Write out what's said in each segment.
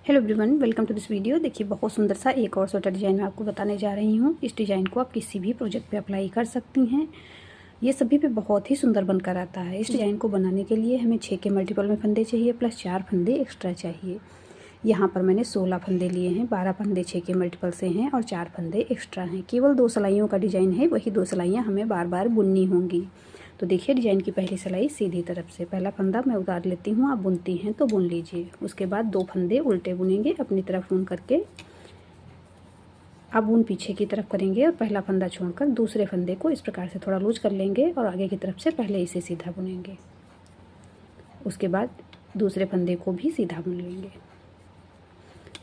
Hello everyone, welcome to this video. देखिए, बहुत सुंदर सा एक और स्वेटर डिज़ाइन मैं आपको बताने जा रही हूँ। इस डिज़ाइन को आप किसी भी प्रोजेक्ट पे अप्लाई कर सकती हैं। ये सभी पे बहुत ही सुंदर बनकर आता है। इस डिज़ाइन को बनाने के लिए हमें 6 के मल्टीपल में फंदे चाहिए प्लस 4 फंदे एक्स्ट्रा चाहिए। यहाँ पर मैंने 16 फंदे लिए हैं, 12 फंदे 6 के मल्टीपल से हैं और 4 फंदे एक्स्ट्रा हैं। केवल 2 सिलाइयों का डिज़ाइन है, वही 2 सिलाइयाँ हमें बार बार बुननी होंगी। तो देखिए, डिज़ाइन की पहली सिलाई सीधी तरफ से पहला फंदा मैं उतार लेती हूँ। आप बुनती हैं तो बुन लीजिए। उसके बाद 2 फंदे उल्टे बुनेंगे अपनी तरफ बुन करके। अब बुन पीछे की तरफ करेंगे और पहला फंदा छोड़कर दूसरे फंदे को इस प्रकार से थोड़ा लूज कर लेंगे और आगे की तरफ से पहले इसे सीधा बुनेंगे। उसके बाद दूसरे फंदे को भी सीधा बुन लेंगे।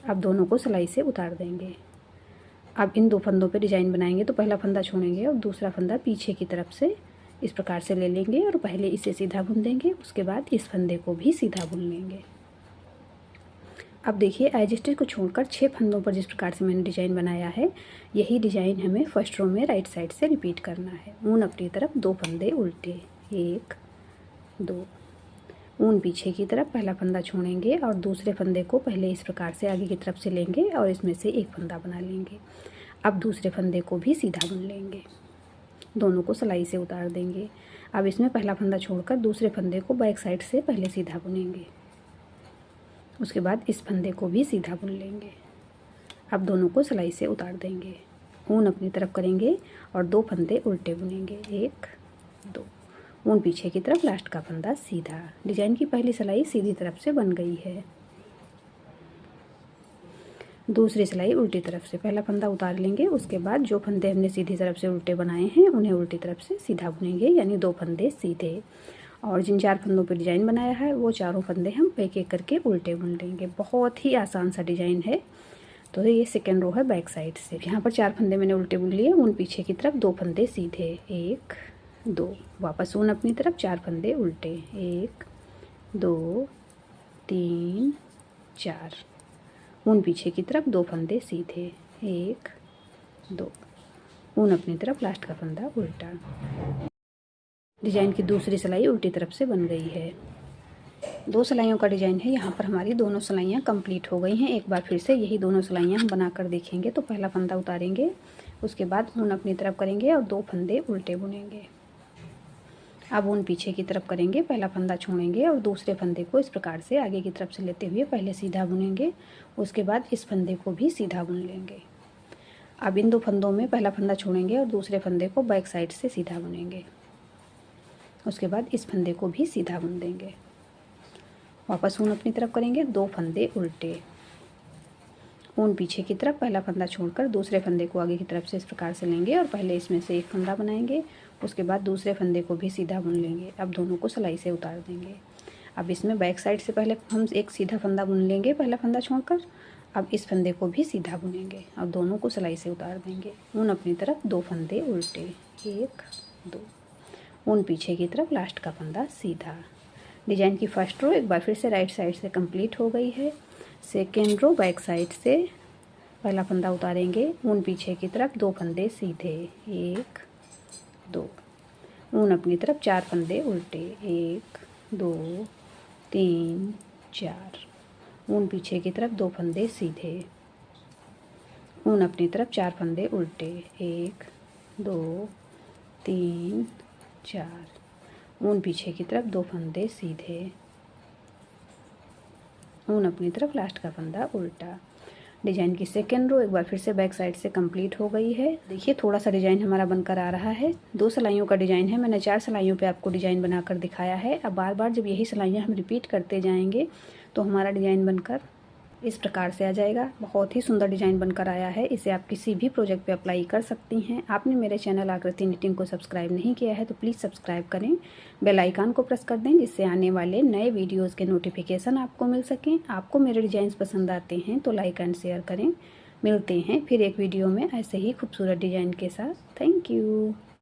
अब दोनों को सिलाई से उतार देंगे। अब इन 2 फंदों पे डिज़ाइन बनाएंगे तो पहला फंदा छोड़ेंगे और दूसरा फंदा पीछे की तरफ से इस प्रकार से ले लेंगे और पहले इसे सीधा बुन देंगे। उसके बाद इस फंदे को भी सीधा बुन लेंगे। अब देखिए, एज स्टिच को छोड़कर 6 फंदों पर जिस प्रकार से मैंने डिज़ाइन बनाया है, यही डिज़ाइन हमें फर्स्ट रो में राइट साइड से रिपीट करना है। ऊन अपनी तरफ 2 फंदे उल्टे, 1 2। ऊन पीछे की तरफ पहला फंदा छोड़ेंगे और दूसरे फंदे को पहले इस प्रकार से आगे की तरफ से लेंगे और इसमें से एक फंदा बना लेंगे। अब दूसरे फंदे को भी सीधा बुन लेंगे। दोनों को सिलाई से उतार देंगे। अब इसमें पहला फंदा छोड़कर दूसरे फंदे को बैक साइड से पहले सीधा बुनेंगे। उसके बाद इस फंदे को भी सीधा बुन लेंगे। अब दोनों को सिलाई से उतार देंगे। ऊन अपनी तरफ करेंगे और 2 फंदे उल्टे बुनेंगे, 1 2। ऊन पीछे की तरफ, लास्ट का फंदा सीधा। डिज़ाइन की पहली सिलाई सीधी तरफ से बन गई है। दूसरी सिलाई उल्टी तरफ से पहला फंदा उतार लेंगे। उसके बाद जो फंदे हमने सीधी तरफ से उल्टे बनाए हैं उन्हें उल्टी तरफ से सीधा बुनेंगे, यानी 2 फंदे सीधे। और जिन 4 फंदों पर डिज़ाइन बनाया है वो चारों फंदे हम एक एक करके उल्टे बुन लेंगे। बहुत ही आसान सा डिज़ाइन है। तो ये सेकेंड रो है बैक साइड से। यहाँ पर 4 फंदे मैंने उल्टे बुन लिए। ऊन पीछे की तरफ, 2 फंदे सीधे, 1 2। वापस ऊन अपनी तरफ, 4 फंदे उल्टे, 1 2 3 4। ऊन पीछे की तरफ, 2 फंदे सीधे, 1 2। ऊन अपनी तरफ, लास्ट का फंदा उल्टा। डिज़ाइन की दूसरी सिलाई उल्टी तरफ से बन गई है। 2 सिलाइयों का डिज़ाइन है। यहाँ पर हमारी दोनों सिलाइयाँ कंप्लीट हो गई हैं। एक बार फिर से यही दोनों सिलाइयाँ हम बनाकर देखेंगे। तो पहला फंदा उतारेंगे, उसके बाद ऊन अपनी तरफ करेंगे और 2 फंदे उल्टे बुनेंगे। अब ऊन पीछे की तरफ करेंगे, पहला फंदा छोड़ेंगे और दूसरे फंदे को इस प्रकार से आगे की तरफ से लेते हुए पहले सीधा बुनेंगे। उसके बाद इस फंदे को भी सीधा बुन लेंगे। अब इन 2 फंदों में पहला फंदा छोड़ेंगे और दूसरे फंदे को बैक साइड से सीधा बुनेंगे। उसके बाद इस फंदे को भी सीधा बुन देंगे। वापस ऊन अपनी तरफ करेंगे, 2 फंदे उल्टे। ऊन पीछे की तरफ, पहला फंदा छोड़कर दूसरे फंदे को आगे की तरफ से इस प्रकार से लेंगे और पहले इसमें से एक फंदा बनाएंगे। उसके बाद दूसरे फंदे को भी सीधा बुन लेंगे। अब दोनों को सिलाई से उतार देंगे। अब इसमें बैक साइड से पहले हम एक सीधा फंदा बुन लेंगे पहला फंदा छोड़कर। अब इस फंदे को भी सीधा बुनेंगे। अब दोनों को सिलाई से उतार देंगे। ऊन अपनी तरफ, 2 फंदे उल्टे, 1 2। ऊन पीछे की तरफ, लास्ट का फंदा सीधा। डिज़ाइन की फर्स्ट रो एक बार फिर से राइट साइड से कंप्लीट हो गई है। सेकेंड रो बैक साइड से पहला फंदा उतारेंगे। ऊन पीछे की तरफ, 2 फंदे सीधे, 1 2। ऊन अपनी तरफ, 4 फंदे उल्टे, 1 2 3 4। ऊन पीछे की तरफ, 2 फंदे सीधे। ऊन अपनी तरफ, 4 फंदे उल्टे, 1 2 3 4। ऊन पीछे की तरफ, 2 फंदे सीधे। ऊन अपनी तरफ, लास्ट का फंदा उल्टा। डिज़ाइन की सेकेंड रो एक बार फिर से बैक साइड से कंप्लीट हो गई है। देखिए, थोड़ा सा डिज़ाइन हमारा बनकर आ रहा है। 2 सिलाइयों का डिज़ाइन है। मैंने 4 सिलाइयों पे आपको डिज़ाइन बनाकर दिखाया है। अब बार बार जब यही सिलाइयाँ हम रिपीट करते जाएंगे तो हमारा डिज़ाइन बनकर इस प्रकार से आ जाएगा। बहुत ही सुंदर डिज़ाइन बनकर आया है। इसे आप किसी भी प्रोजेक्ट पे अप्लाई कर सकती हैं। आपने मेरे चैनल आकृति निटिंग को सब्सक्राइब नहीं किया है तो प्लीज़ सब्सक्राइब करें, बेल आइकन को प्रेस कर दें जिससे आने वाले नए वीडियोस के नोटिफिकेशन आपको मिल सकें। आपको मेरे डिज़ाइंस पसंद आते हैं तो लाइक एंड शेयर करें। मिलते हैं फिर एक वीडियो में ऐसे ही खूबसूरत डिज़ाइन के साथ। Thank you.